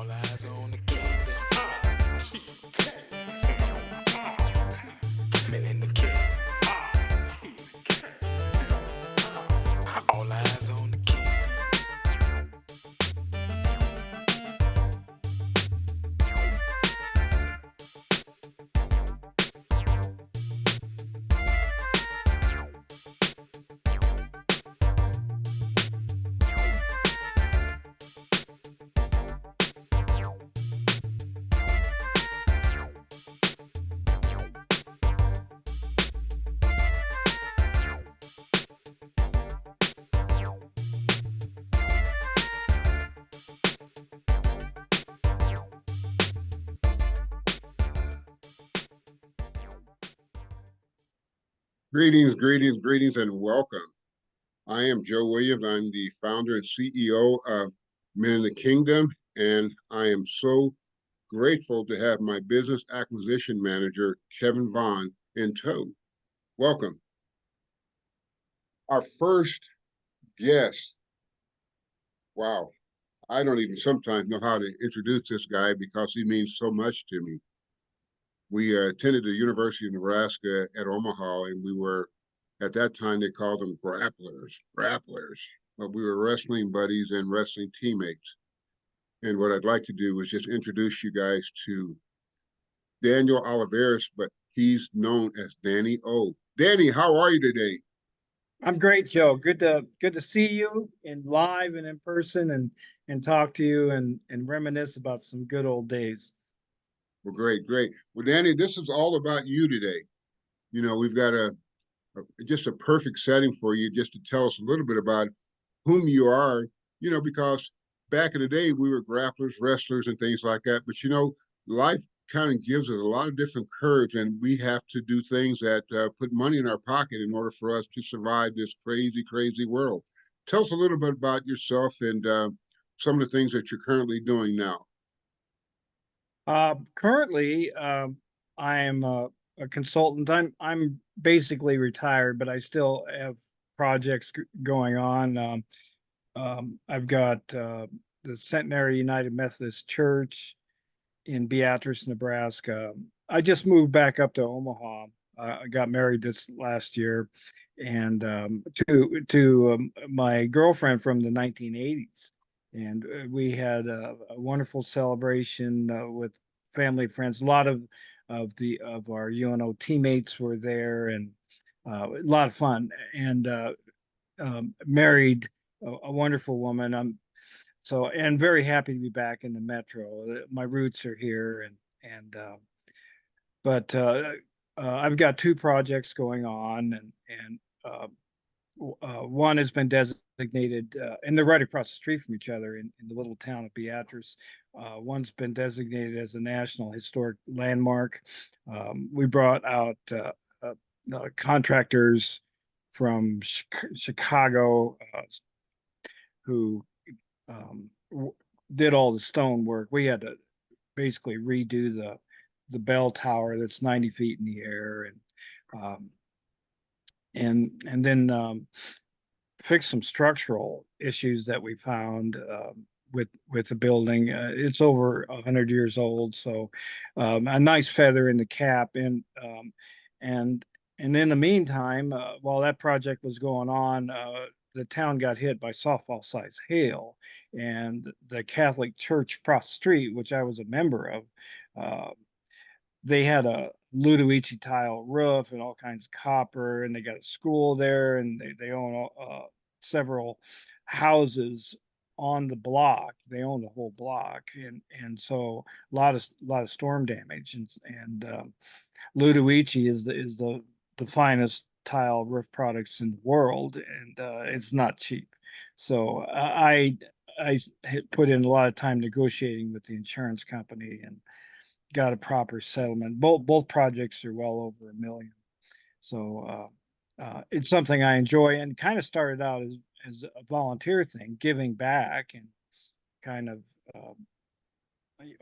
All eyes on the kingdom. Men in the kingdom. All eyes on the kingdom. Greetings, greetings, greetings, and welcome. I am Joe Williams. I'm the founder and CEO of Men in the Kingdom, and I am so grateful to have my business acquisition manager, Kevin Vaughn, in tow. Welcome. Our first guest, wow, I don't even sometimes know how to introduce this guy because he means so much to me. We attended the University of Nebraska at Omaha, and we were, at that time, they called them grapplers. But we were wrestling buddies and wrestling teammates. And what I'd like to do is just introduce you guys to Daniel Oliverius, but he's known as Danny O. Danny, how are you today? I'm great, Joe. Good to see you in live and in person and talk to you and reminisce about some good old days. Well, great, great. Well, Danny, this is all about you today. You know, we've got just a perfect setting for you just to tell us a little bit about whom you are, because back in the day we were grapplers, wrestlers, and things like that. But life kind of gives us a lot of different curves, and we have to do things that put money in our pocket in order for us to survive this crazy, crazy world. Tell us a little bit about yourself and some of the things that you're currently doing now. Currently, I am a consultant. I'm basically retired, but I still have projects going on. I've got the Centenary United Methodist Church in Beatrice, Nebraska. I just moved back up to Omaha. I got married this last year, and to my girlfriend from the 1980s, and we had a wonderful celebration with family, friends. A lot of our UNO teammates were there, and a lot of fun. And married a wonderful woman. And very happy to be back in the metro. My roots are here, and but I've got two projects going on, and one has been designated, and they're right across the street from each other in the little town of Beatrice. One's been designated as a National Historic Landmark. We brought out contractors from Chicago who um, did all the stone work. We had to basically redo the bell tower that's 90 feet in the air, um, and then fix some structural issues that we found with the building. It's over 100 years old, so a nice feather in the cap. And and in the meantime, while that project was going on, the town got hit by softball-sized hail, and the Catholic Church across the street, which I was a member of, uh, they had a Ludovici tile roof and all kinds of copper, and they got a school there, and they own several houses on the block. They own the whole block, and so a lot of storm damage, and Ludovici is the finest tile roof products in the world, and it's not cheap. So I had put in a lot of time negotiating with the insurance company and got a proper settlement. Both projects are well over $1 million. So it's something I enjoy, and kind of started out as a volunteer thing, giving back, and kind of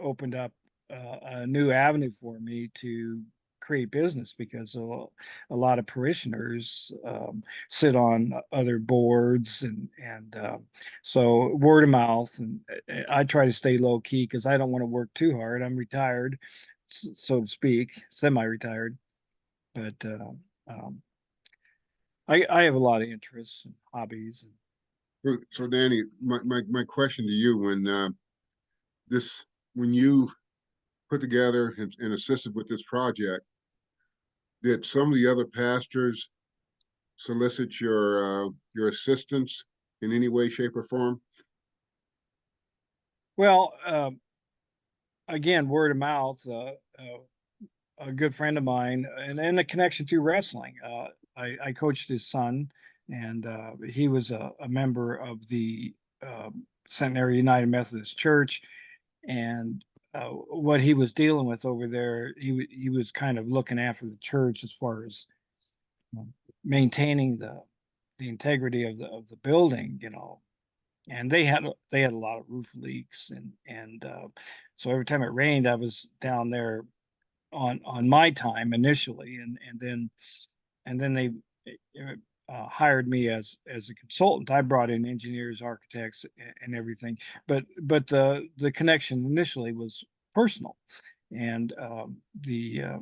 opened up a new avenue for me to create business because a lot of parishioners sit on other boards and so word of mouth. And I try to stay low key because I don't want to work too hard. I'm retired, so to speak, semi-retired, but um, I have a lot of interests and hobbies. So Danny, my question to you, this when you put together and assisted with this project, did some of the other pastors solicit your assistance in any way, shape, or form? Well, again, word of mouth. A good friend of mine, and a connection through wrestling. I coached his son, and he was a member of the Centenary United Methodist Church, and what he was dealing with over there, he was kind of looking after the church as far as maintaining the integrity of the building, and they had a lot of roof leaks, and so every time it rained, I was down there on my time initially, and then they hired me as a consultant. I brought in engineers, architects, and everything, but the connection initially was personal, and the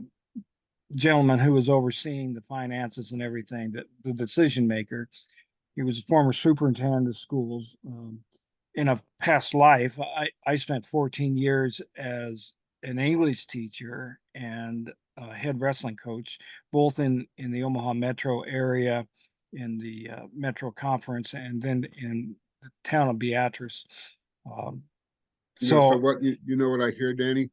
gentleman who was overseeing the finances and everything, that the decision maker, he was a former superintendent of schools. In a past life, I spent 14 years as an English teacher and a head wrestling coach, both in the Omaha metro area, in the metro conference, and then in the town of Beatrice. Um, So so, you know what I hear, Danny?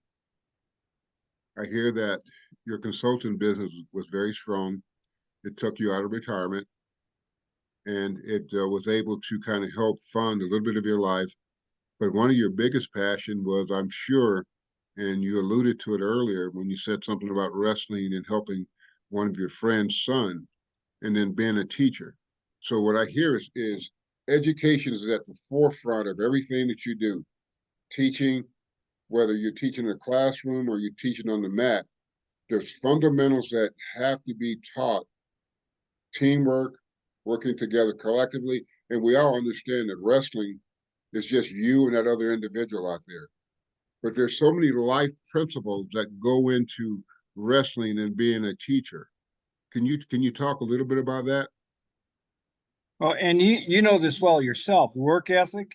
I hear that your consulting business was very strong. It took you out of retirement, and it was able to kind of help fund a little bit of your life. But one of your biggest passion was, I'm sure, and you alluded to it earlier when you said something about wrestling and helping one of your friend's son, and then being a teacher. So what I hear is education is at the forefront of everything that you do. Teaching, whether you're teaching in a classroom or you're teaching on the mat, there's fundamentals that have to be taught: teamwork, working together collectively. And we all understand that wrestling is just you and that other individual out there. But there's so many life principles that go into wrestling and being a teacher. Can you talk a little bit about that? oh, and you know this well yourself: work ethic,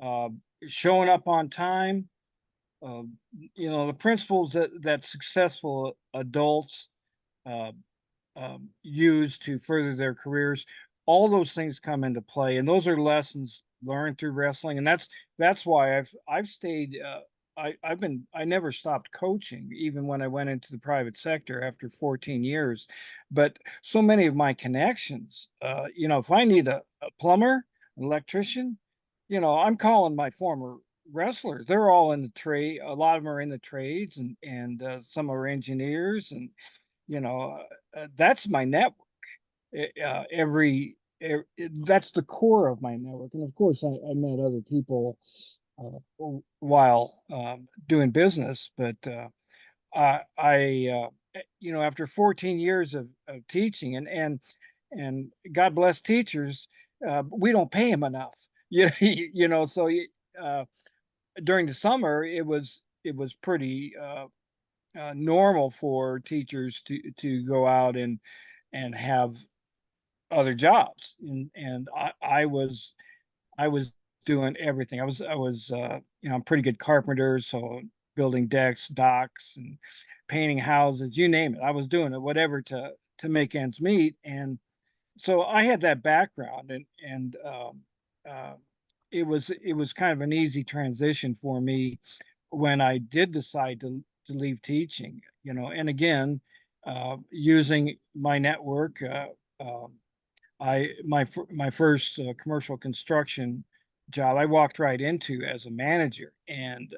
uh, showing up on time. Uh, the principles that successful adults uh, use to further their careers. All those things come into play, and those are lessons learned through wrestling, and that's why I've stayed. I never stopped coaching, even when I went into the private sector after 14 years. But so many of my connections, if I need a plumber, an electrician, I'm calling my former wrestlers. They're all in the trade. A lot of them are in the trades, and some are engineers, and that's my network. That's the core of my network, and of course, I met other people while doing business. But after 14 years of teaching, and God bless teachers, we don't pay them enough. So during the summer, it was pretty normal for teachers to go out and have other jobs, and I was doing everything. I'm a pretty good carpenter, so building decks, docks, and painting houses, you name it. I was doing it, whatever, to make ends meet. And so I had that background, and uh, it was kind of an easy transition for me when I did decide to leave teaching. And again, using my network. Um, my first commercial construction job, I walked right into as a manager, and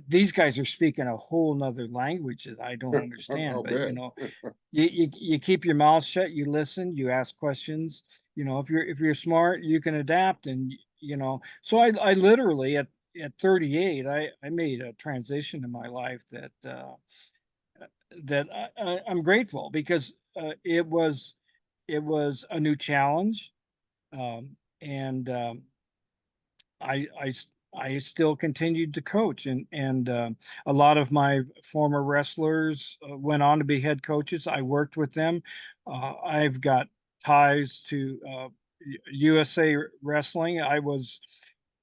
these guys are speaking a whole nother language that I don't understand. I'll But bet. you keep your mouth shut, you listen, you ask questions. If you're smart, you can adapt, and So I literally at 38, I made a transition in my life that that I'm grateful because it was a new challenge, and I still continued to coach, and a lot of my former wrestlers went on to be head coaches. I worked with them. I've got ties to USA Wrestling. I was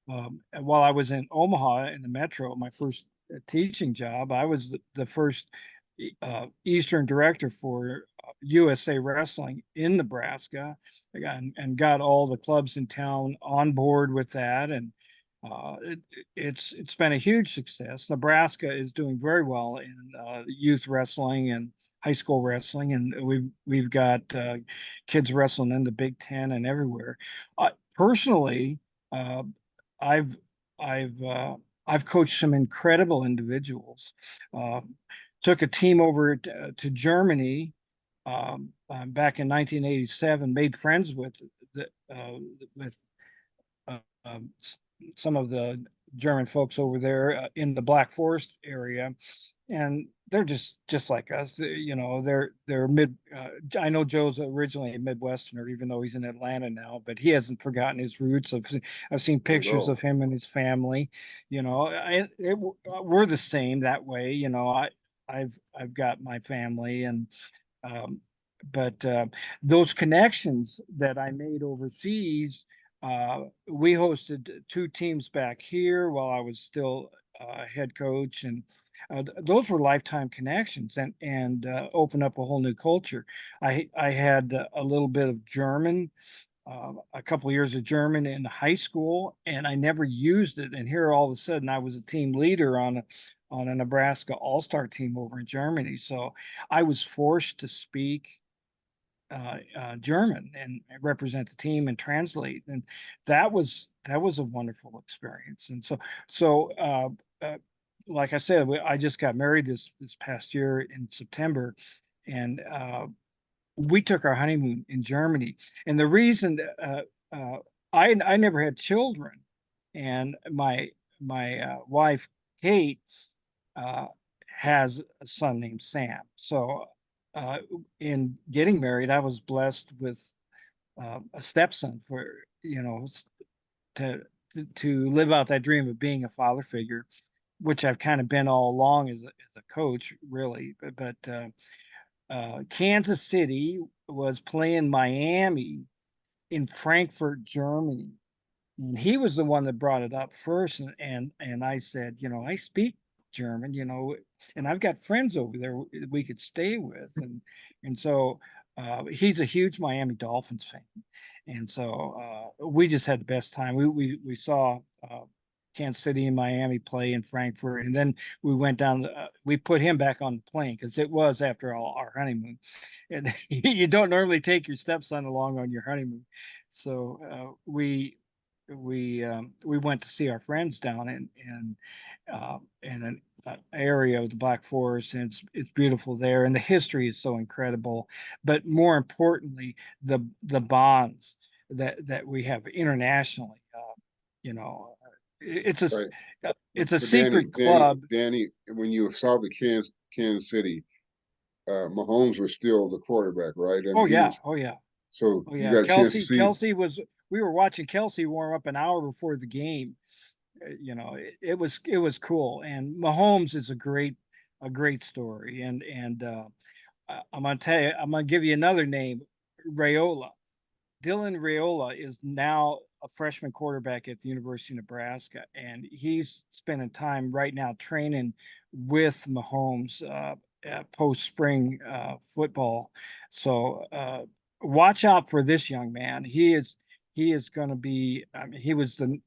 while I was in Omaha in the Metro, my first teaching job. I was the first Eastern director for USA Wrestling in Nebraska, and got all the clubs in town on board with that, and it's been a huge success. Nebraska is doing very well in youth wrestling and high school wrestling, and we've got kids wrestling in the Big Ten and everywhere. Personally, uh, I've I've uh, I've coached some incredible individuals. Uh, Took a team over to Germany back in 1987. Made friends the with um, some of the German folks over there in the Black Forest area, and they're just like us. You know, they're mid. I know Joe's originally a Midwesterner, even though he's in Atlanta now, but he hasn't forgotten his roots. I've seen Not at pictures of all. him and his family. You know, we're the same that way. You know, I've got my family, and um, but those connections that I made overseas, we hosted two teams back here while I was still head coach, and those were lifetime connections, and open up a whole new culture. I had a little bit of German, a couple of years of German in high school, and I never used it. And here, all of a sudden, I was a team leader on a Nebraska All-Star team over in Germany. So I was forced to speak German and represent the team and translate, and that was a wonderful experience. And so uh, like I said, I just got married this past year in September, and we took our honeymoon in Germany. And the reason uh, I never had children, and my wife Kate uh, has a son named Sam. So uh, in getting married, I was blessed with a stepson for to, to live out that dream of being a father figure, which I've kind of been all along as a coach, really. But Kansas City was playing Miami in Frankfurt, Germany. And he was the one that brought it up first. And I said, I speak German, and I've got friends over there we could stay with. And so he's a huge Miami Dolphins fan. And so we just had the best time. We saw Kansas City and Miami play in Frankfurt, and then we went down. We put him back on the plane because it was after all our honeymoon, and you don't normally take your stepson along on your honeymoon. So we went to see our friends down in an area of the Black Forest, and it's beautiful there, and the history is so incredible. But more importantly, the bonds that we have internationally. You know, it's Right. it's a But Danny, secret club. Danny, when you saw the Kansas City, Mahomes was still the quarterback, right? I Oh mean, he yeah, was. oh yeah, So oh you yeah. got a chance to see. Kelsey was. We were watching Kelsey warm up an hour before the game. It was cool. And Mahomes is a great story. And I'm gonna tell you, I'm gonna give you another name, Rayola. Dylan Raiola is now a freshman quarterback at the University of Nebraska, and he's spending time right now training with Mahomes post spring football. So watch out for this young man. He is going to be. I mean, he was the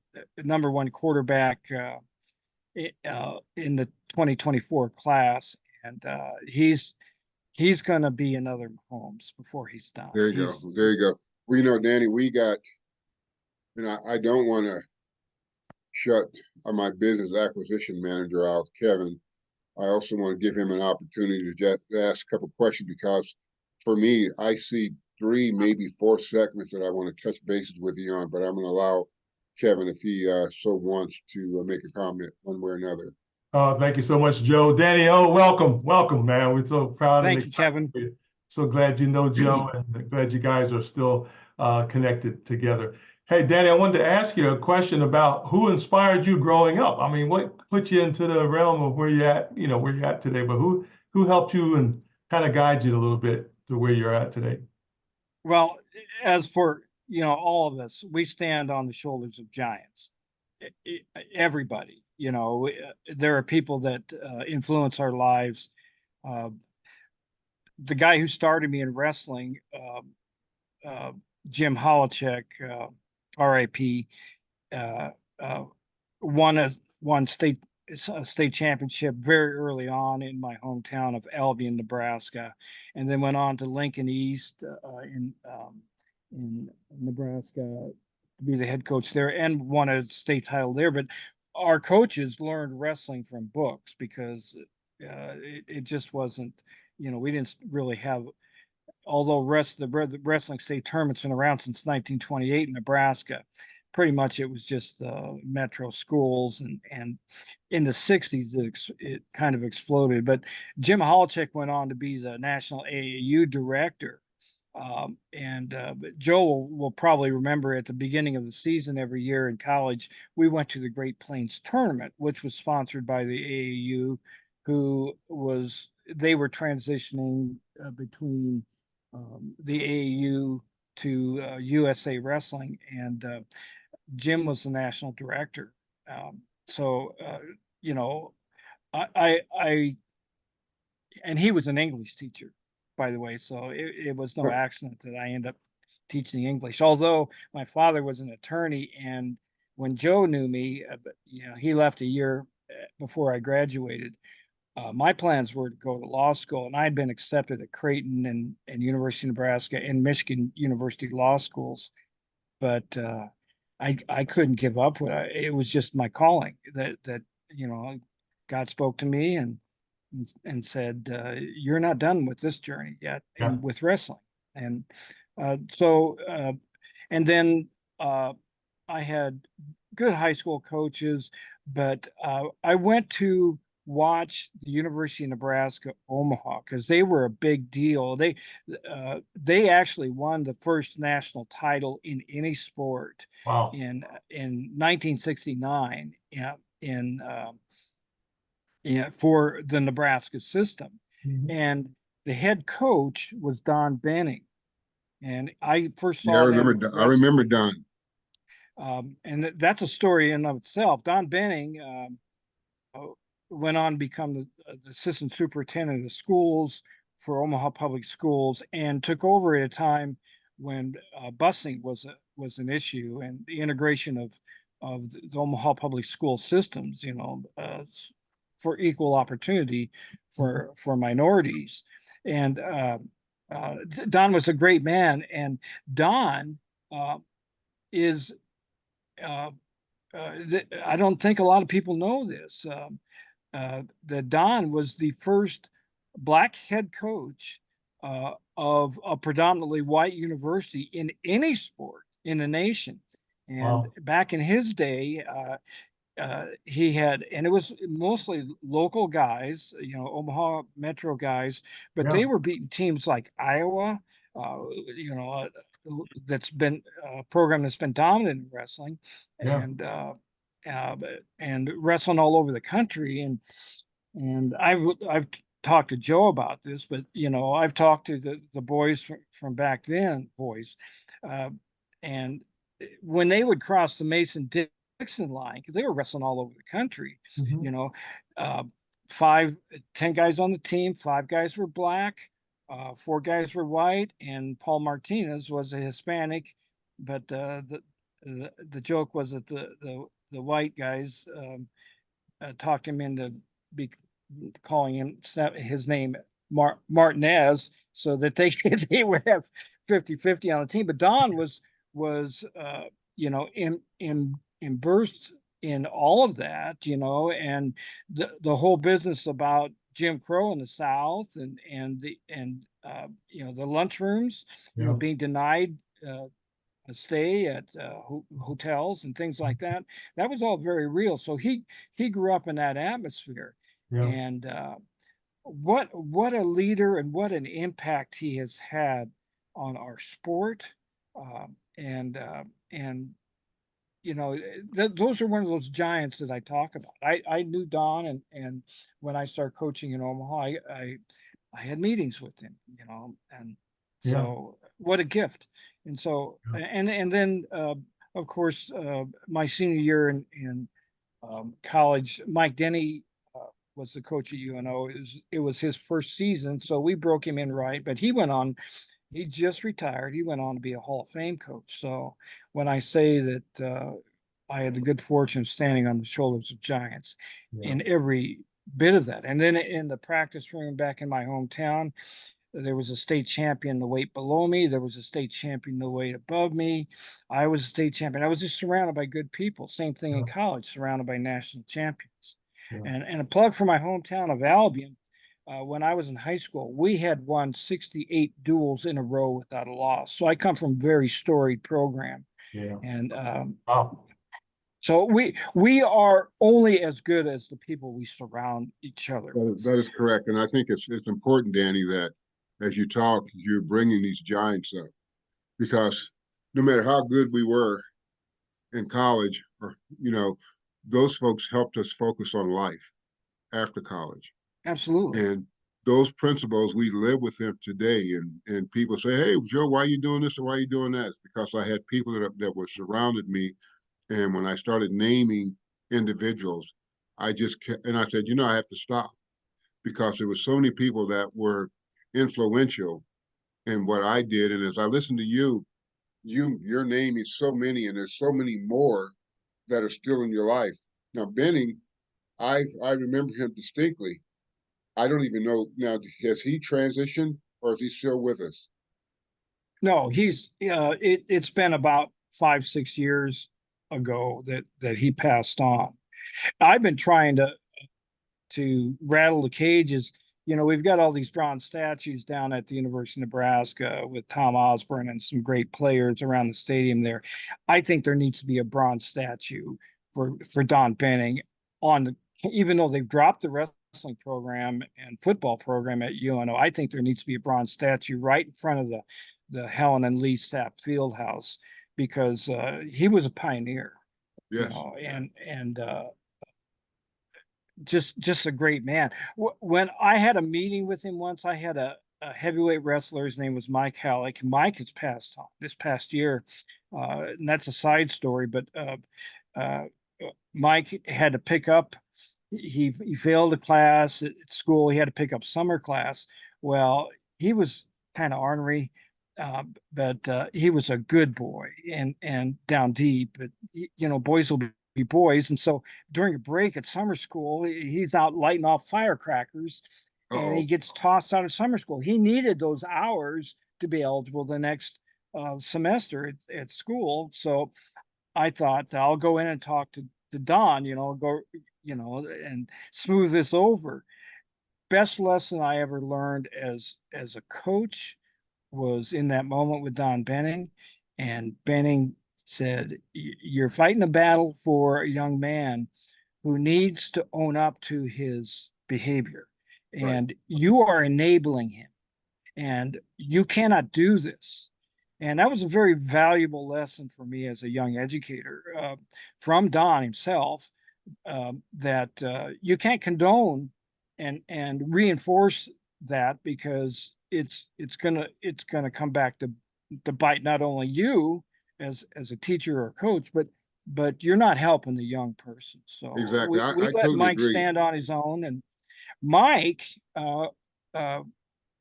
number one quarterback in the 2024 class, and he's going to be another Mahomes before he's done. There you go. He's There you go. Well, Danny, we got. I don't want to shut my business acquisition manager out, Kevin. I also want to give him an opportunity to just ask a couple questions because for me, I see three, maybe four segments that I want to touch bases with you on, but I'm going to allow Kevin, if he so wants, to make a comment one way or another. Thank you so much, Joe. Danny, oh, welcome, man. We're so proud and Thank you, excited Kevin. for you. So glad you know Joe, and glad you guys are still connected together. Hey, Danny, I wanted to ask you a question about who inspired you growing up. I mean, what put you into the realm of where you're at, where you're at today, but who helped you and kind of guide you a little bit to where you're at today? Well, as for, all of us, we stand on the shoulders of giants. Everybody, there are people that influence our lives. Uh, the guy who started me in wrestling, uh, Jim Holacek, RIP, uh, uh, won state championship very early on in my hometown of Albion, Nebraska, and then went on to Lincoln East in Nebraska to be the head coach there and won a state title there. But our coaches learned wrestling from books because it just wasn't, we didn't really have, although the wrestling state tournament's been around since 1928 in Nebraska. Pretty much it was just metro schools, and in the 60s it kind of exploded. But Jim Holacek went on to be the national AAU director. But Joe will probably remember at the beginning of the season every year in college, we went to the Great Plains tournament, which was sponsored by the AAU, they were transitioning between the AAU to USA Wrestling, and Jim was the national director. So, you know, I and he was an English teacher, by the way. So it was no accident that I ended up teaching English. Although my father was an attorney, and when Joe knew me, he left a year before I graduated. My plans were to go to law school, and I'd been accepted at Creighton and University of Nebraska and Michigan University law schools, but I couldn't give up. It was just my calling that God spoke to me and said, "You're not done with this journey yet, Yeah. and with wrestling." And so, and then I had good high school coaches, but I went to watch the University of Nebraska Omaha because they were a big deal. They actually won the first national title in any sport Wow. in 1969 in for the Nebraska system, Mhm. and the head coach was Don Benning, and I first Yeah, I saw them remember. in I wrestling. remember Don. And that's a story in and of itself. Don Benning uh, went on to become the assistant superintendent of schools for Omaha Public Schools, and took over at a time when busing was an issue, and the integration of the Omaha Public School systems, for equal opportunity for minorities. And Don was a great man, and Don uh, is uh, I don't think a lot of people know this. That Don was the first black head coach of a predominantly white university in any sport in the nation. And Wow. back in his day, he had, and it was mostly local guys, Omaha Metro guys, but Yeah. they were beating teams like Iowa, uh, you know, uh, that's been a program that's been dominant in wrestling, Yeah. and wrestling all over the country. And I've talked to Joe about this, but I've talked to the boys from back then, uh, and when they would cross the Mason-Dixon line, because they were wrestling all over the country, Mhm. you know, uh, 10 guys on the team, 5 guys were black, 4 guys were white, and Paul Martinez was a Hispanic. But the joke was that the white guys talked him into be calling him his name Martinez, so that they they would have 50-50 on the team. But Don was immersed in all of that, and the whole business about Jim Crow in the South, and the lunchrooms, Yeah. being denied stay at hotels and things like that. That was all very real. So he grew up in that atmosphere, Yeah. and what a leader and what an impact he has had on our sport, and you know, those are one of those giants that I talk about. I knew Don, and when I started coaching in Omaha, I had meetings with him, you know, and Yeah. so what a gift. And so Yeah. and then of course my senior year in college, Mike Denny was the coach at UNO. It was his first season, so we broke him in right. But he went on. He just retired. He went on to be a Hall of Fame coach. So when I say that I had the good fortune of standing on the shoulders of giants Yeah. in every bit of that, and then in the practice room back in my hometown, there was a state champion the weight below me. There was a state champion the weight above me. I was a state champion. I was just surrounded by good people. Same thing in Yeah. college, surrounded by national champions. Yeah. And a plug for my hometown of Albion. When I was in high school, we had won 68 duels in a row without a loss. So I come from a very storied program, Yeah. and Wow. so we are only as good as the people we surround each other with. That is correct, and I think it's important, Danny, that as you talk, you're bringing these giants up because no matter how good we were in college, or those folks helped us focus on life after college, Absolutely. and those principles we live with them today. And people say, "Hey, Joe, why are you doing this or why are you doing that?" It's because I had people that were surrounded me, and when I started naming individuals, I just kept, and I said, I have to stop because there were so many people that were influential in what I did. And as I listened to you're naming so many, and there's so many more that are still in your life. Now, Benning, I remember him distinctly. I don't even know now, has he transitioned or is he still with us? No, it's been about 5, 6 years ago that he passed on. I've been trying to rattle the cages. You know, we've got all these bronze statues down at the University of Nebraska with Tom Osborne and some great players around the stadium there. I think there needs to be a bronze statue for Don Benning on the, even though they've dropped the wrestling program and football program at UNO. I think there needs to be a bronze statue right in front of the Helen and Lee Stapp Fieldhouse, because he was a pioneer, you Yes. know, and just a great man. When I had a meeting with him once, I had a heavyweight wrestler. His name was Mike Halleck. Mike has passed on this past year, and that's a side story. But uh, Mike had to pick up. He failed a class at school. He had to pick up summer class. Well, he was kind of ornery, but he was a good boy and down deep. But boys will be boys, and so during a break at summer school, he's out lighting off firecrackers, and he Uh-oh. gets tossed out of summer school. He needed those hours to be eligible the next semester at school. So I thought I'll go in and talk to Don, and smooth this over. Best lesson I ever learned as a coach was in that moment with Don Benning. And Benning said, "You're fighting a battle for a young man who needs to own up to his behavior, Right. and you are enabling him, and you cannot do this." And that was a very valuable lesson for me as a young educator, from Don himself, that you can't condone and reinforce that, because it's gonna come back to bite not only you as a teacher or a coach, but you're not helping the young person. So Exactly. we I let totally Mike agree. stand on his own, and Mike uh,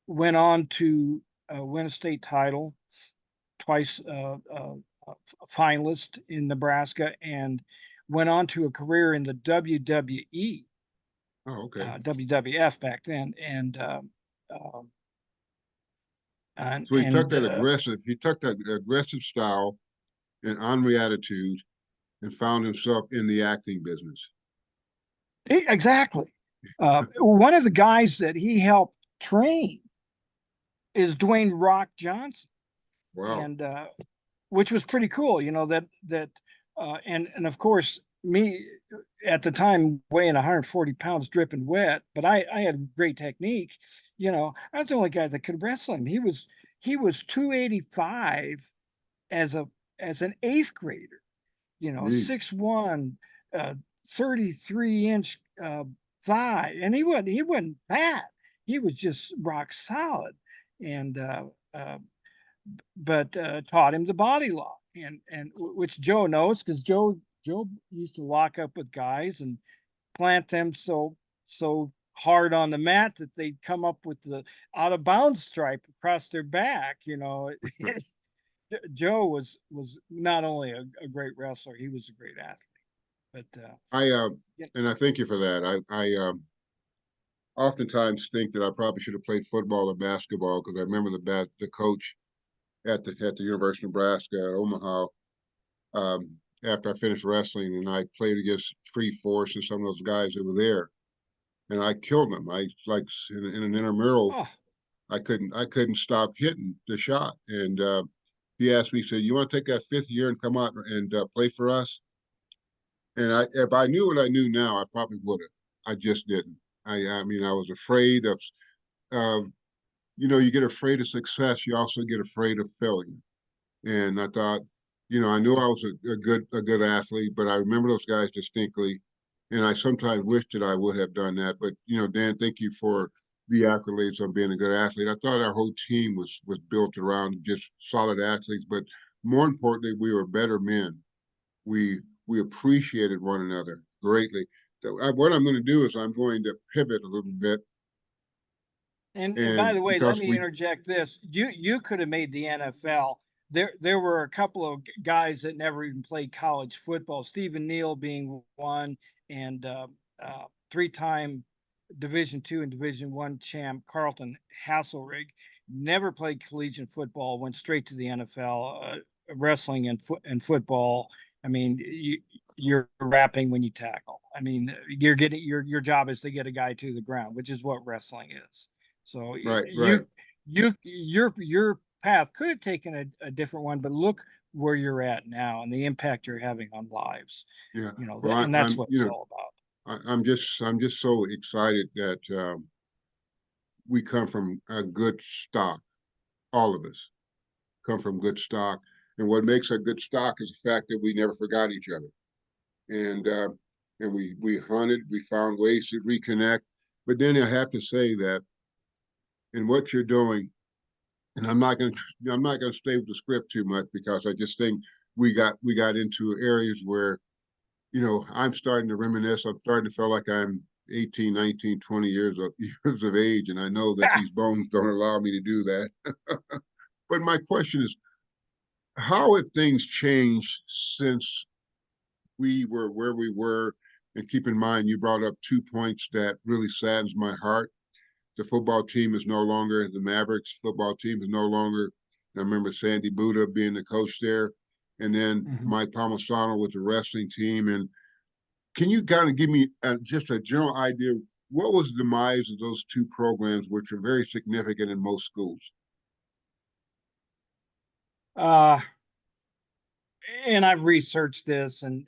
went on to win a state title twice, finalist in Nebraska, and went on to a career in the WWE, Oh, okay. WWF back then, um, and So he took that aggressive style and ornery attitude and found himself in the acting business. exactly. One of the guys that he helped train is Dwayne Rock Johnson, Wow. and which was pretty cool, you know, and of course me at the time weighing 140 pounds dripping wet, but I had great technique. You know, I was the only guy that could wrestle him. He was 285 as as an eighth grader, you know, Geez. 6'1", 33-inch thigh, and he wasn't fat. He was just rock solid, and but taught him the body lock, and which Joe knows because Joe used to lock up with guys and plant them so hard on the mat that they'd come up with the out of bounds stripe across their back. You know, Joe was not only a great wrestler, he was a great athlete. But I yeah, and I thank you for that. I oftentimes think that I probably should have played football or basketball because I remember the coach at the University of Nebraska at Omaha. After I finished wrestling, and I played against Free Force and some of those guys that were there, and I killed them. I like in an intramural, oh, I couldn't stop hitting the shot, and he asked me, he said, "You want to take that fifth year and come out and play for us?" And if I knew what I knew now, I probably would have. I just didn't. I mean, I was afraid of, uh, you get afraid of success. You also get afraid of failure. And I thought, I knew I was a good athlete, but I remember those guys distinctly. And I sometimes wish that I would have done that. But Dan, thank you for the accolades on being a good athlete. I thought our whole team was built around just solid athletes, but more importantly, we were better men. We appreciated one another greatly. So what I'm going to do is I'm going to pivot a little bit, and by and the way, let because me interject this. You could have made the NFL. There were a couple of guys that never even played college football. Stephen Neal being one, and three-time Division II and Division I champ Carlton Hasselrig never played collegiate football. Went straight to the NFL. Wrestling and football. I mean, you're rapping when you tackle. I mean, you're getting your job is to get a guy to the ground, which is what wrestling is. So right, right, your path could have taken a different one, but look where you're at now and the impact you're having on lives. yeah. You know, Well, and that's what it's all about. I'm just so excited that we come from a good stock. All of us come from good stock, and what makes a good stock is the fact that we never forgot each other, and we hunted, we found ways to reconnect. But then I have to say that in what you're doing, and I'm not going to stay with the script too much because I just think we got into areas where I'm starting to reminisce. I'm starting to feel like I'm 18, 19, 20 years of age, and I know that these bones don't allow me to do that. But my question is, how have things changed since we were where we were? And keep in mind, you brought up 2 points that really saddens my heart. The football team is no longer the Mavericks. Football team is no longer. I remember Sandy Buddha being the coach there, and then Mhm. Mike Palmisano was the wrestling team. And can you kind of give me just a general idea what was the demise of those two programs, which are very significant in most schools? Uh, and I've researched this and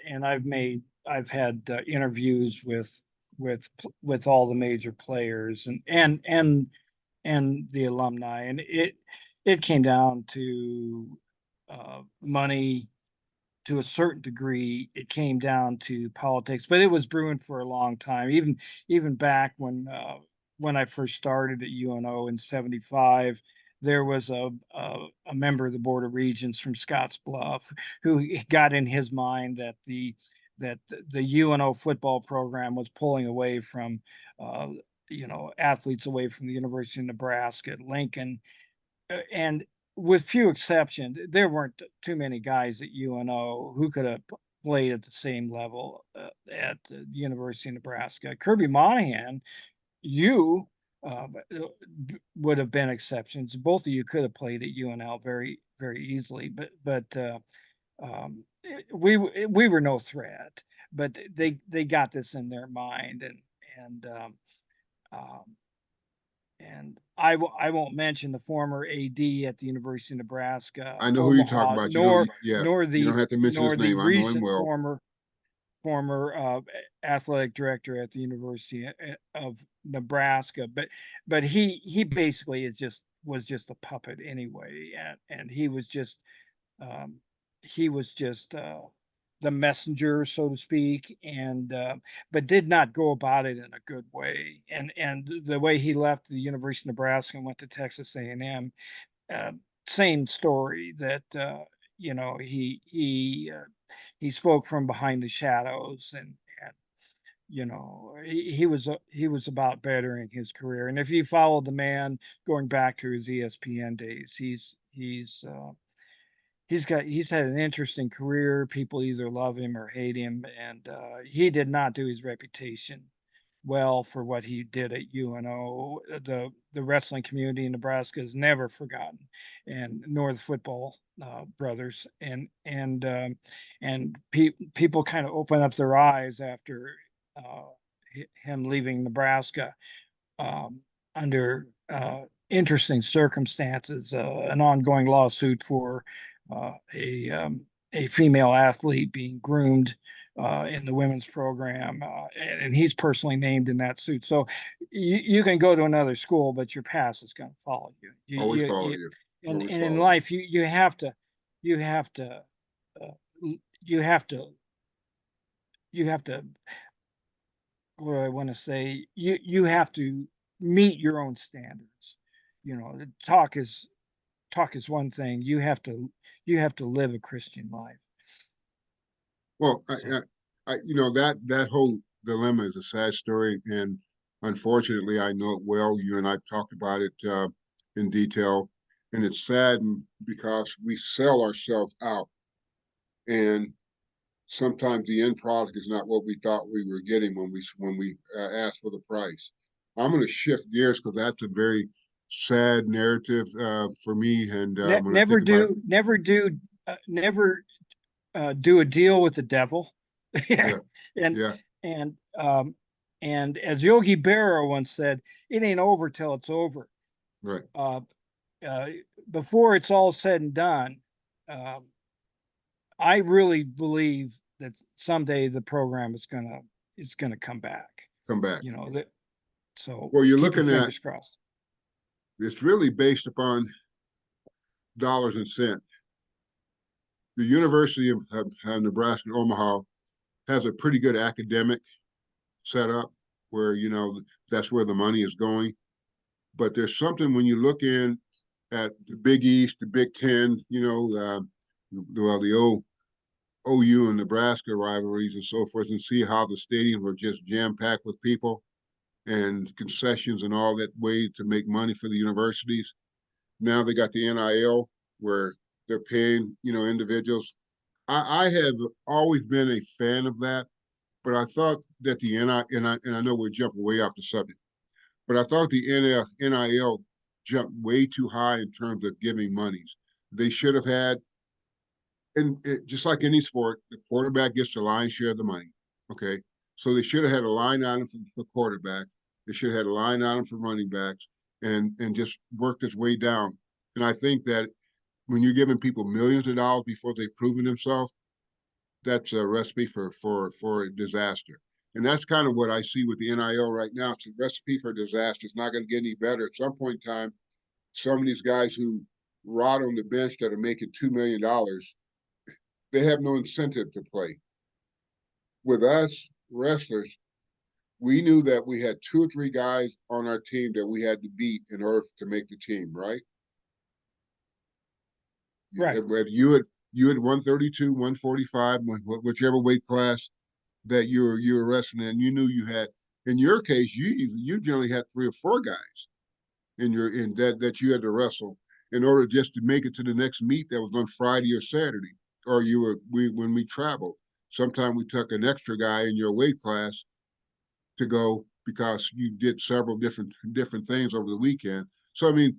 I've had interviews with all the major players and the alumni, and it came down to money to a certain degree. It came down to politics, but it was brewing for a long time. Even back when I first started at UNO in '75, there was a member of the Board of Regents from Scottsbluff who got in his mind that the UNO football program was pulling away from athletes away from the University of Nebraska, Lincoln, and with few exceptions, there weren't too many guys at UNO who could have played at the same level at the University of Nebraska. Kirby Monahan, you would have been exceptions. Both of you could have played at UNL very, very easily, but we were no threat. But they got this in their mind, and um, and I won't mention the former AD at the University of Nebraska, I know who you're talking Omaha, about. You don't, yeah, nor you don't the have to mention his name. I know him recent well. former athletic director at the University of Nebraska. But he basically was just a puppet anyway, and um, he was just the messenger, so to speak, and but did not go about it in a good way. And the way he left the University of Nebraska and went to Texas A&M, uh, same story that he spoke from behind the shadows, and he was about bettering his career. And if you followed the man going back to his ESPN days, he's had an interesting career. People either love him or hate him, and he did not do his reputation well for what he did at UNO. The wrestling community in Nebraska is never forgotten, and nor the football brothers. And people kind of open up their eyes after uh, him leaving Nebraska um, under interesting circumstances, an ongoing lawsuit for uh, a um, a female athlete being groomed in the women's program, and he's personally named in that suit. So you can go to another school, but your past is going to follow you. Always follow You you. and Always in follow you. life you have to you have to uh, you have to you have to what do I want to say? You have to meet your own standards. Talk is one thing. You have to live a Christian life. Well, So that whole dilemma is a sad story, and unfortunately, I know it well. You and I've talked about it in detail, and it's sad because we sell ourselves out, and sometimes the end product is not what we thought we were getting when we asked for the price. I'm going to shift gears because that's a very sad narrative for me, and when I think about never do a deal with the devil. yeah, and yeah, and and as Yogi Berra once said, it ain't over till it's over. right, Uh, uh, Before it's all said and done, um, I really believe that someday the program is gonna come back. come back. That so Well, you're keep your looking at fingers crossed. it's really based upon dollars and cents. The University of Nebraska Omaha has a pretty good academic setup where that's where the money is going. But there's something when you look in at the Big East, the Big Ten, the old OU and Nebraska rivalries and so forth, and see how the stadiums are just jam packed with people and concessions and all that way to make money for the universities. Now they got the NIL where they're paying, individuals. I have always been a fan of that, but I thought that the NIL, and I know we're jumping way off the subject, but I thought the NIL jumped way too high in terms of giving monies. They should have had, and just like any sport, the quarterback gets the lion's share of the money. Okay, so they should have had a line item for quarterback. They should have had a line item for running backs, and just worked its way down. And I think that when you're giving people millions of dollars before they've proven themselves, that's a recipe for a disaster. And that's kind of what I see with the NIL right now. It's a recipe for disaster. It's not going to get any better. At some point in time, some of these guys who rot on the bench that are making $2 million, they have no incentive to play. With us wrestlers, we knew that we had two or three guys on our team that we had to beat in order to make the team, right? Right. You had 132, 145, whichever weight class that you were wrestling in, you knew you had. In your case, you generally had three or four guys in that you had to wrestle in order just to make it to the next meet that was on Friday or Saturday. Or when we traveled, sometimes we took an extra guy in your weight class to go because you did several different things over the weekend. So I mean,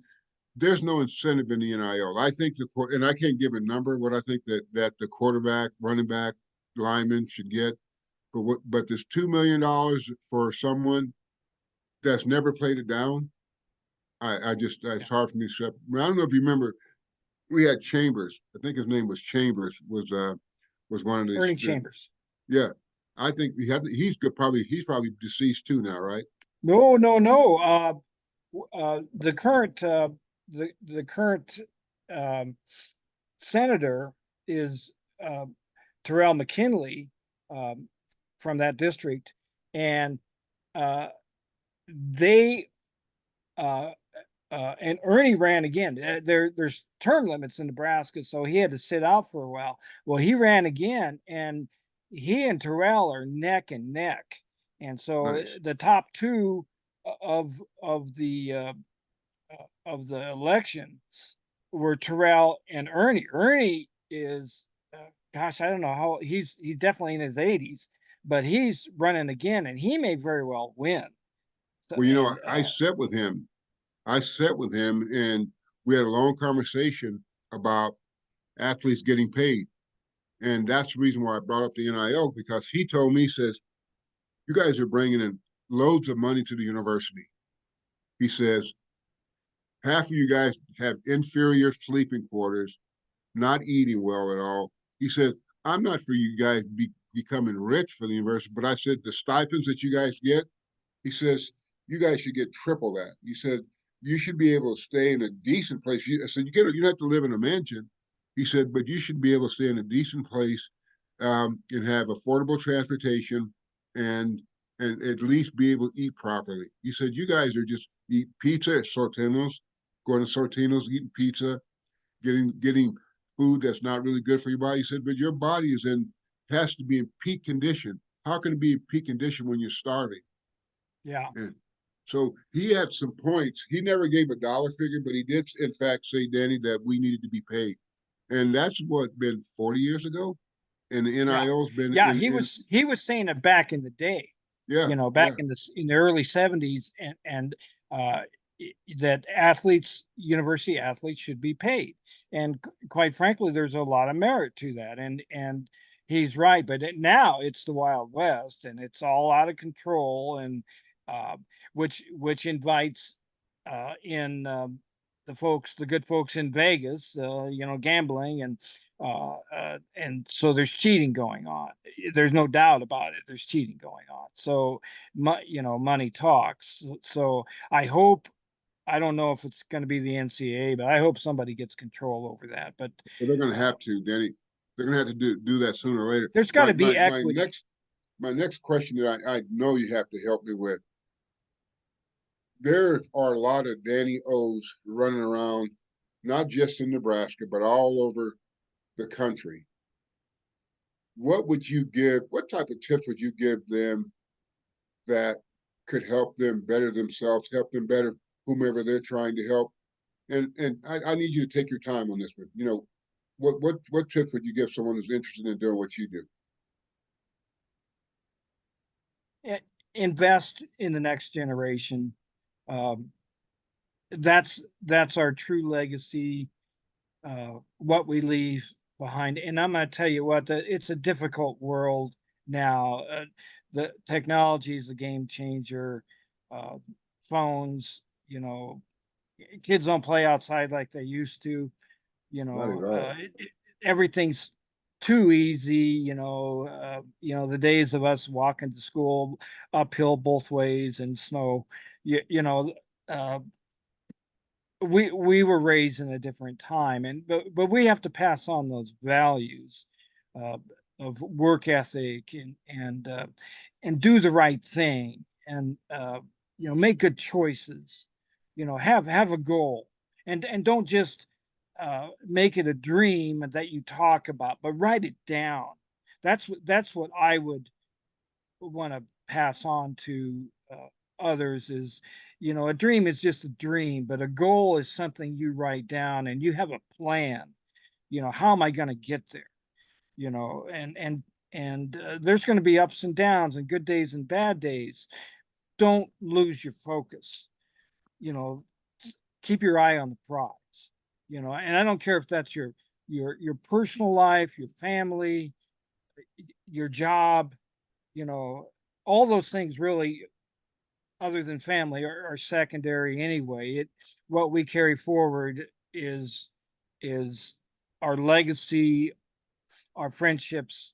there's no incentive in the NIL. I think and I can't give a number what I think that the quarterback, running back, lineman should get. But this $2 million for someone that's never played it down, I just, it's hard for me to separate. I don't know if you remember, we had Chambers. I think his name was Chambers, was one of Ernie the Chambers. yeah. I think he's good, he's probably deceased too now, right? No, no, no. The current the current um, senator is Terrell McKinley, um, from that district, and uh, they and Ernie ran again. There's term limits in Nebraska, so he had to sit out for a while. Well, he ran again, and he and Terrell are neck and neck, and so Nice. the top two of of the election were Terrell and Ernie. Ernie is, gosh, I don't know how he's definitely in his 80s, but he's running again, and he may very well win. So, Well, and I sat with him. I sat with him and we had a long conversation about athletes getting paid. And that's the reason why I brought up the NIL, because he told me, he says, you guys are bringing in loads of money to the university. He says, half of you guys have inferior sleeping quarters, not eating well at all. He said, I'm not for you guys becoming rich for the university, but I said, the stipends that you guys get, he says, you guys should get triple that. He said, you should be able to stay in a decent place. I said, you don't have to live in a mansion. He said, but you should be able to stay in a decent place, and have affordable transportation, and at least be able to eat properly. He said, you guys are just eat pizza at Sortino's, going to Sortino's, eating pizza, getting food that's not really good for your body. He said, but your body has to be in peak condition. How can it be in peak condition when you're starving? yeah, And so he had some points. He never gave a dollar figure, but he did, in fact, say, Danny, that we needed to be paid. And that's what, been 40 years ago. And the yeah, NIL's been yeah. in He was saying it back in the day, yeah, back yeah. in the early 70s, and uh, that athletes, university athletes, should be paid. And quite frankly, there's a lot of merit to that. And he's right. But now it's the Wild West, and it's all out of control, and uh, which invites in the good folks in Vegas, gambling, and so there's cheating going on. There's no doubt about it. There's cheating going on. So, money talks. So I hope. I don't know if it's going to be the NCAA, but I hope somebody gets control over that. But But they're going to uh, have to, Danny. They're going to have to do that sooner or later. there's got My to be my my equity. next my next question that I know you have to help me with. There are a lot of Danny O's running around, not just in Nebraska, but all over the country. What type of tips would you give them that could help them better themselves, help them better whomever they're trying to help? And I need you to take your time on this one. What tips would you give someone who's interested in doing what you do? Invest in the next generation. Um, that's our true legacy. What we leave behind. And I'm going to tell you what, it's a difficult world now. The technology is a game changer. Uh, Phones, kids don't play outside like they used to. Not at all. Everything's too easy. The days of us walking to school uphill both ways in snow. You, you know, uh, we were raised in a different time, and but we have to pass on those values uh, of work ethic, and do the right thing, and make good choices. Have a goal, and don't just make it a dream that you talk about, but write it down. That's what I would want to pass on to others. Is A dream is just a dream, but a goal is something you write down, and you have a plan. How am I going to get there? And there's going to be ups and downs, and good days and bad days. Don't lose your focus. you know Keep your eye on the prize. And I don't care if that's your personal life, your family, your job. you know all those things really other than family are secondary anyway. What we carry forward is our legacy, our friendships,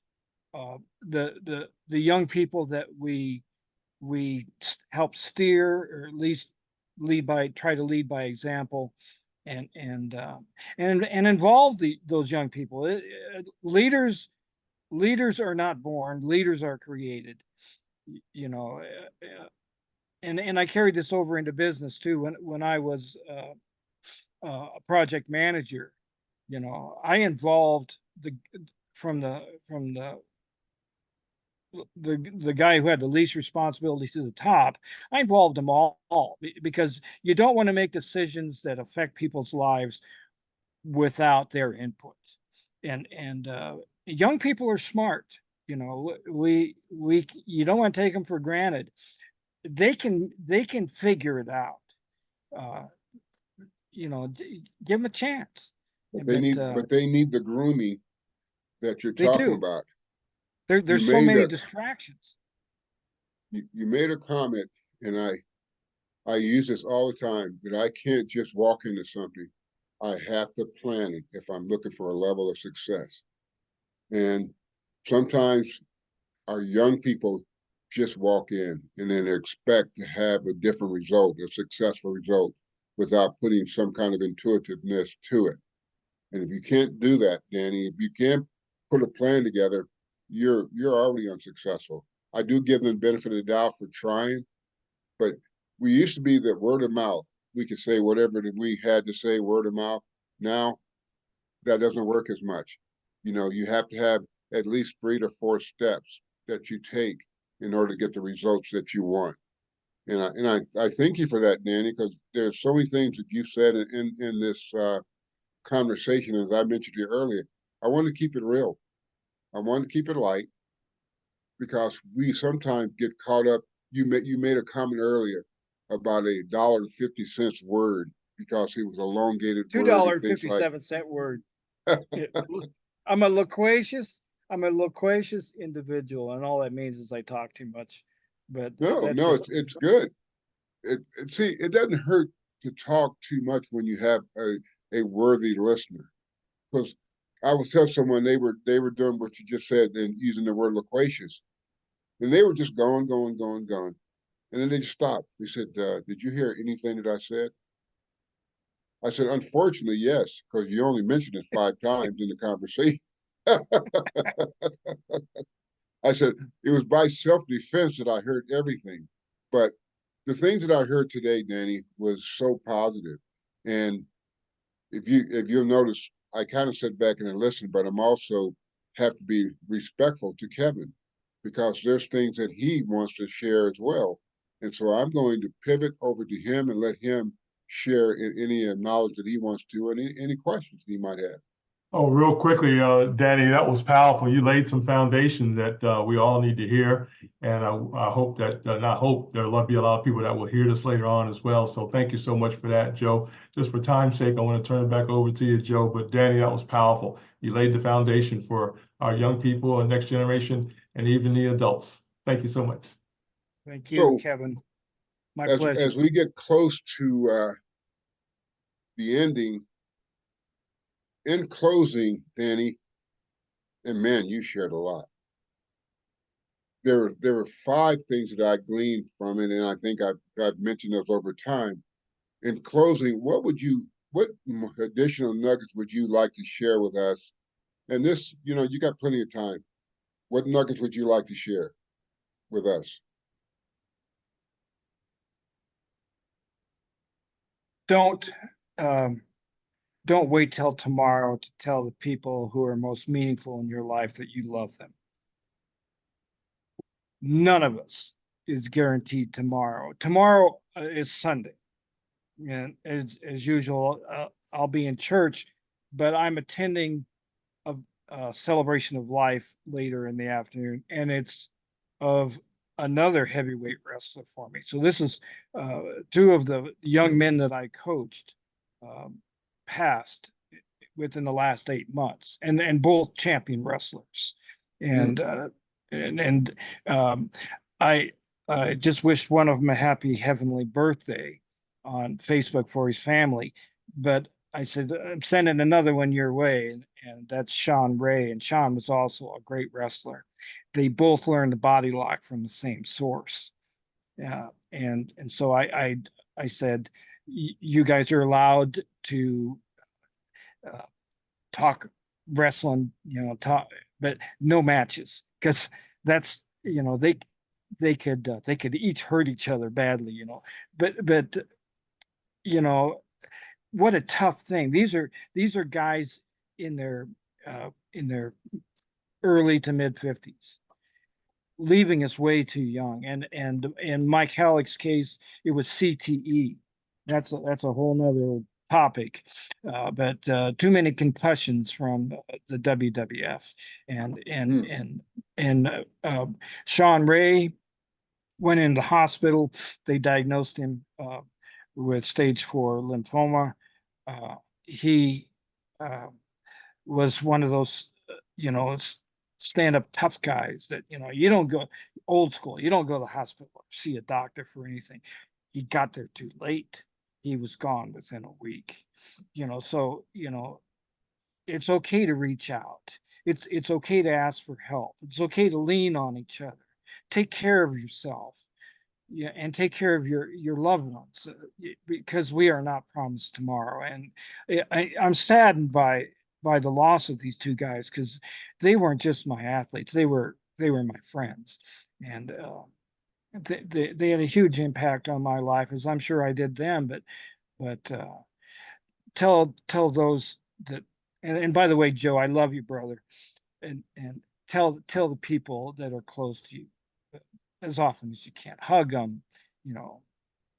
the young people that we help steer, or at least try to lead by example, and involve those young people. Leaders are not born, leaders are created. You know, and I carried this over into business too. When I was a project manager, you know, I involved from the from the the guy who had the least responsibility to the top. I involved them all because you don't want to make decisions that affect people's lives without their input. And young people are smart. You know, we you don't want to take them for granted. They can figure it out. Uh, you know, give them a chance. But they need the grooming that you're They talking do. about. You There's so made many a distractions. you made a comment, and I use this all the time, that I can't just walk into something. I have to plan it if I'm looking for a level of success. And sometimes our young people just walk in and then expect to have a different result, a successful result, without putting some kind of intuitiveness to it. And if you can't do that, Danny, if you can't put a plan together, you're already unsuccessful. I do give them the benefit of the doubt for trying, but we used to be the word of mouth. We could say whatever that we had to say, word of mouth. Now that doesn't work as much. You know, you have to have at least 3 to 4 steps that you take in order to get the results that you want. And I thank you for that, Danny, because there's so many things that you said in this conversation. As I mentioned to you earlier, I want to keep it real. I want to keep it light, because we sometimes get caught up. You made a comment earlier about $1.50 word, because it was elongated Two word dollar and and things like. 57 cent word. I'm a loquacious. I'm a loquacious individual, and all that means is I talk too much. But No, that's no, just it's good. See, it doesn't hurt to talk too much when you have a worthy listener. Because I was telling someone they were doing what you just said and using the word loquacious, and they were just going, and then they just stopped. They said, "Did you hear anything that I said?" I said, "Unfortunately, yes, because you only mentioned it 5 times in the conversation." I said, "It was by self-defense that I heard everything." But the things that I heard today, Danny, was so positive. And if you'll notice, I kind of sit back and listen, but I'm also have to be respectful to Kevin, because there's things that he wants to share as well. And so I'm going to pivot over to him and let him share any knowledge that he wants to, and any questions he might have. Oh, real quickly, Danny, that was powerful. You laid some foundation that we all need to hear. And I hope that, not hope, there'll be a lot of people that will hear this later on as well. So thank you so much for that, Joe. Just for time's sake, I want to turn it back over to you, Joe. But Danny, that was powerful. You laid the foundation for our young people and next generation, and even the adults. Thank you so much. thank you, So Kevin. My as pleasure. as we get close to the ending, in closing, Danny, and man, you shared a lot. There were 5 things that I gleaned from it, and I think I've mentioned those over time. In closing, what additional nuggets would you like to share with us? And this, you got plenty of time. What nuggets would you like to share with us? Don't um, don't wait till tomorrow to tell the people who are most meaningful in your life that you love them. None of us is guaranteed tomorrow. Tomorrow is Sunday, and as usual, I'll be in church, but I'm attending a celebration of life later in the afternoon, and it's of another heavyweight wrestler for me. So this is 2 of the young men that I coached passed within the last 8 months, and both champion wrestlers. Mm. And uh, and um, I I just wished one of them a happy heavenly birthday on Facebook for his family. But I said, I'm sending another one your way. And that's Sean Ray. And Sean was also a great wrestler. They both learned the body lock from the same source. And so I said, you guys are allowed to uh, talk wrestling, talk, but no matches, because that's, they could each hurt each other badly, but you know what a tough thing. These are guys in their early to mid 50s, leaving us way too young. And in Mike Halleck's case, it was CTE. That's a whole nother topic. But too many concussions from the WWF. and and Hmm. and and Sean Ray went into hospital. They diagnosed him with stage 4 lymphoma. He uh, was one of those, stand up tough guys that, you don't go old school. You don't go to the hospital or see a doctor for anything. He got there too late. He was gone within a week. So, it's okay to reach out. It's okay to ask for help. It's okay to lean on each other. Take care of yourself, yeah, and take care of your loved ones, because we are not promised tomorrow. And I'm saddened by the loss of these two guys, because they weren't just my athletes; they were my friends, and they had a huge impact on my life, as I'm sure I did them. But tell those that, and by the way, Joe, I love you, brother, and tell the people that are close to you as often as you can. Hug them, you know,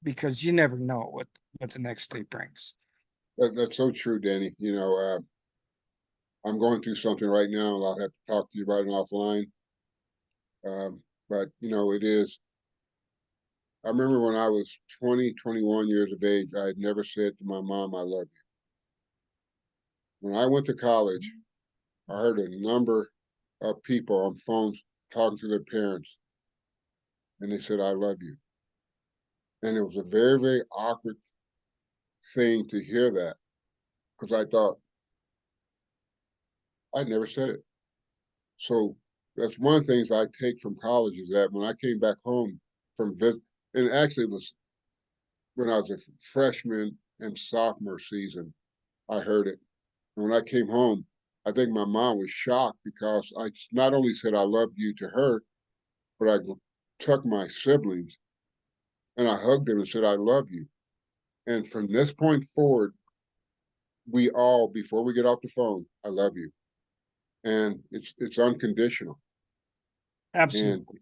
because you never know what the next day brings. That's so true, Danny. I'm going through something right now, and I'll have to talk to you about it offline. But it is. I remember when I was 20, 21 years of age, I had never said to my mom, "I love you." When I went to college, I heard a number of people on phones talking to their parents, and they said, "I love you." And it was a very, very awkward thing to hear that, because I thought I'd never said it. So that's one of the things I take from college, is that when I came back home from visit, and actually it was when I was a freshman and sophomore season, I heard it. And when I came home, I think my mom was shocked, because I not only said I love you to her, but I took my siblings and I hugged them and said, "I love you." And from this point forward, we all, before we get off the phone, "I love you." And it's unconditional. And Absolutely.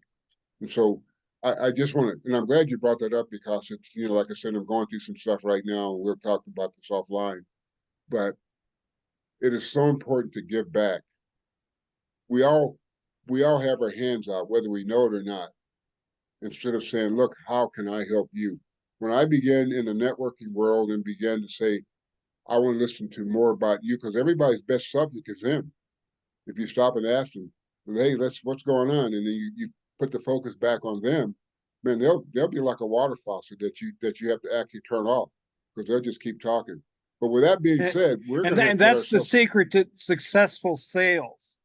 and so I just want to, and I'm glad you brought that up, because it's, like I said, I'm going through some stuff right now, and we'll talk about this offline. But it is so important to give back. We all we all have our hands out, whether we know it or not, instead of saying, "Look, how can I help you?" When I began in the networking world and began to say, "I want to listen to more about you," because everybody's best subject is them. If you stop and ask them, "Hey, what's going on?" and then you put the focus back on them, man, they'll be like a water faucet that you have to actually turn off, because they'll just keep talking. But with that being And, said, we're and, going to have and to let that's the ourselves. secret to successful sales.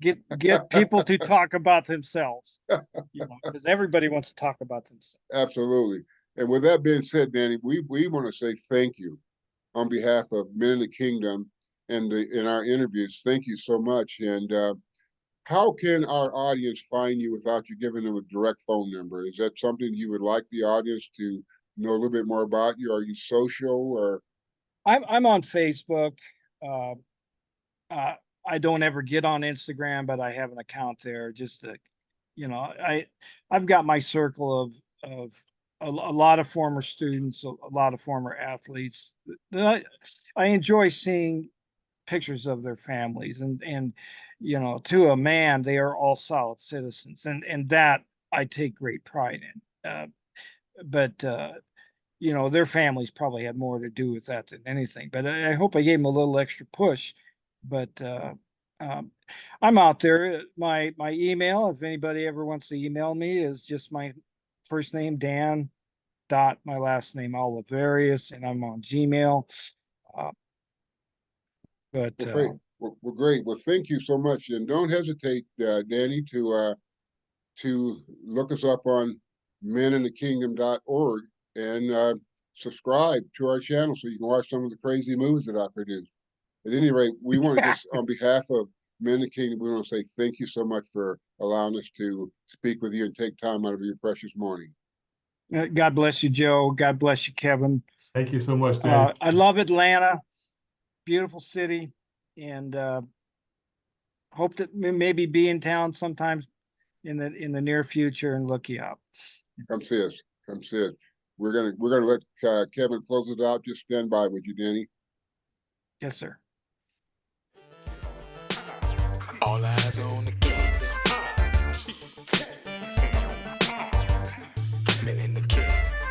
Get people to talk about themselves, because everybody wants to talk about themselves. Absolutely. And with that being said, Danny, we want to say thank you on behalf of Men in the Kingdom and in our interviews. Thank you so much. And how can our audience find you without you giving them a direct phone number? Is that something you would like the audience to know a little bit more about you? Are you social or? I'm on Facebook. Uh, uh, I don't ever get on Instagram, but I have an account there just to, I've got my circle of a lot of former students, a lot of former athletes. I enjoy seeing pictures of their families, and to a man, they are all solid citizens, and that I take great pride in. But their families probably had more to do with that than anything. But I hope I gave them a little extra push. But um, I'm out there. My email, if anybody ever wants to email me, is just my first name Dan dot my last name Oliverius, and I'm on Gmail. But Well, great. Well, thank you so much, and don't hesitate, Danny, to look us up on meninthekingdom.org and subscribe to our channel so you can watch some of the crazy movies that I produce. At any rate, we want to just, on behalf of Men in the Kingdom, we want to say thank you so much for allowing us to speak with you and take time out of your precious morning. God bless you, Joe. God bless you, Kevin. Thank you so much, Danny. I love Atlanta, beautiful city, and hope that maybe be in town sometimes in the near future and look you up. Come see us. Come see us. We're gonna let Kevin close it out. Just stand by with you, Danny. Yes, sir. All eyes on the kingdom. Men in the kingdom.